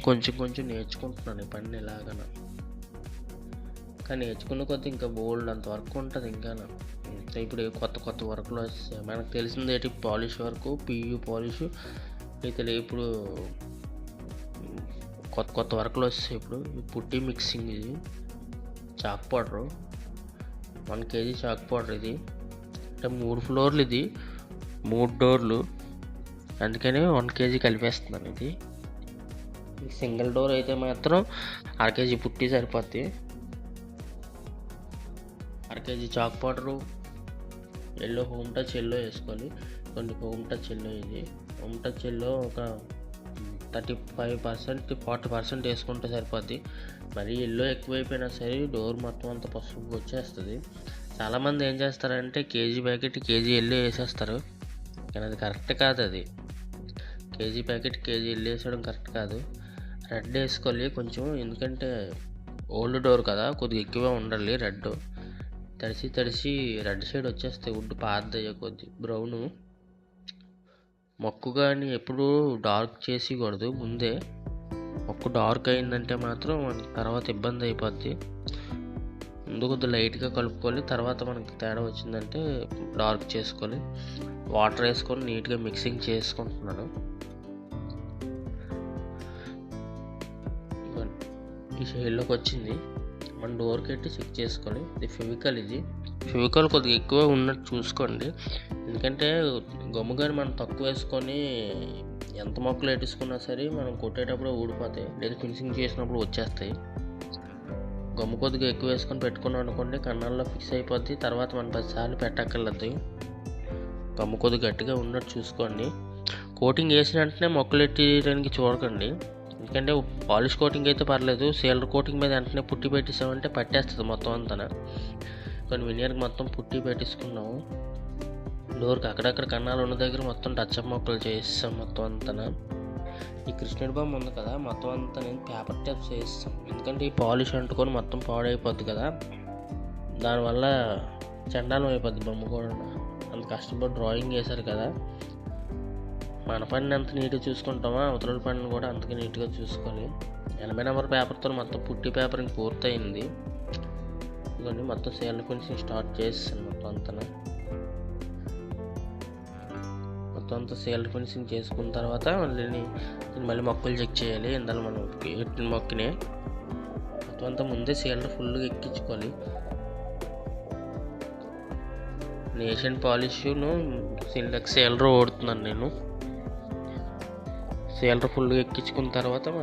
కొంచెం నేర్చుకుంటున్నాను ఈ పని ఎలాగన. కానీ నేర్చుకున్న కొద్దీ ఇంకా బోల్డ్ అంత వర్క్ ఉంటుంది ఇంకా. ఇప్పుడు కొత్త వర్క్లు వస్తాయి. మనకు తెలిసింది ఏంటి, పాలిష్ వర్క్, పియు పాలిష్. అయితే ఇప్పుడు కొత్త వర్క్లు వస్తాయి. ఇప్పుడు పుట్టి మిక్సింగ్, ఇది chalk powder, 1 kg chalk powder. ఇది అంటే 3 ఫ్లోర్లు, ఇది 3 డోర్లు, అందుకని 1 kg కలిపేస్తున్నాను. ఇది సింగిల్ డోర్ అయితే మాత్రం 1/2 kg పుట్టి సరిపోద్ది. 1/2 kg chalk powder, yellow home touch yellow వేసుకోవాలి. కొన్ని హోమ్ టచ్ ఎల్లో, ఇది హోమ్ టచ్ ఎల్లో ఒక 35% 40% వేసుకుంటే సరిపోద్ది. మరి ఎల్లో ఎక్కువైపోయినా సరే డోర్ మొత్తం అంతా పసుపు వచ్చేస్తుంది. చాలామంది ఏం చేస్తారంటే కేజీ ప్యాకెట్ కేజీ ఎల్లో వేసేస్తారు, కానీ అది కరెక్ట్ కాదు. అది కేజీ ప్యాకెట్ కేజీ ఎల్లో వేసడం కరెక్ట్ కాదు. రెడ్ వేసుకోవాలి కొంచెం, ఎందుకంటే ఓల్డ్ డోర్ కదా, కొద్దిగా ఎక్కువ ఉండాలి. రెడ్ తడిసి రెడ్ షేడ్ వచ్చేస్తాయి. వుడ్ పాతదయ్యే కొద్ది బ్రౌను. మొక్కు కానీ ఎప్పుడు డార్క్ చేసేయకూడదు ముందే. మొక్కు డార్క్ అయిందంటే మాత్రం మనకి తర్వాత ఇబ్బంది అయిపోద్ది. ముందు కొద్దిగా లైట్గా కలుపుకోవాలి, తర్వాత మనకి తేడా వచ్చిందంటే డార్క్ చేసుకోవాలి. వాటర్ వేసుకొని నీట్గా మిక్సింగ్ చేసుకుంటున్నాను. ఈ షేడ్లోకి వచ్చింది. మన డోర్కి పెట్టి చెక్ చేసుకోవాలి. ఇది ఫెవికాల్ కొద్దిగా ఎక్కువ ఉన్నట్టు చూసుకోండి, ఎందుకంటే గమ్ము కానీ మనం తక్కువ వేసుకొని ఎంత మొక్కలు వేసుకున్నా సరే మనం కొట్టేటప్పుడు ఊడిపోతాయి, లేదా ఫినిషింగ్ చేసినప్పుడు వచ్చేస్తాయి. గమ్ము కొద్దిగా ఎక్కువ వేసుకొని పెట్టుకున్నాం అనుకోండి, కన్నాల్లో ఫిక్స్ అయిపోద్ది. తర్వాత మనం 10 సార్లు పెట్టక్కర్లేదు. గమ్ము కొద్దిగా గట్టిగా ఉన్నట్టు చూసుకోండి. కోటింగ్ వేసిన వెంటనే మొక్కలు ఎట్టేయడానికి చూడకండి, ఎందుకంటే పాలిష్ కోటింగ్ అయితే పర్లేదు. సీలర్ కోటింగ్ మీద వెంటనే పుట్టి పెట్టేసామంటే పట్టేస్తుంది మొత్తం అంతా. కొన్ని వినియర్కి మొత్తం పుట్టి పెట్టేసుకున్నాము. డోర్కి అక్కడక్కడ కన్నాలు ఉన్న దగ్గర మొత్తం టచ్అప్ మొక్కలు చేస్తాం మొత్తం అంతా. ఈ కృష్ణుడి బొమ్మ ఉంది కదా, మొత్తం అంతా నేను పేపర్ టైప్స్ వేస్తాం, ఎందుకంటే ఈ పాలిష్ అంటుకొని మొత్తం పాడైపోద్ది కదా, దానివల్ల చండాలం అయిపోద్ది బొమ్మ కూడా. అంత కష్టపడి డ్రాయింగ్ వేశారు కదా, మన పనిని ఎంత నీట్గా చూసుకుంటామో అవతల పనిని కూడా అంతగా నీట్గా చూసుకోవాలి. 80 నెంబర్ పేపర్తో మొత్తం పుట్టి పేపరింగ్ పూర్తయింది. ఇవన్నీ మొత్తం సీలర్ ఫినిషింగ్ స్టార్ట్ చేస్తాను. మొత్తం అంతా సీలర్ ఫినిషింగ్ చేసుకున్న తర్వాత మళ్ళీ మొక్కలు చెక్ చేయాలి. ఇందులో మనం ఎట్టిన మొక్కని మొత్తం అంతా ముందే సీలర్ ఫుల్గా ఎక్కించుకోవాలి. నేషన్ పాలిష్ను సీలర్ ఓడుతున్నాను నేను. సీలర్ ఫుల్గా ఎక్కించుకున్న తర్వాత మనం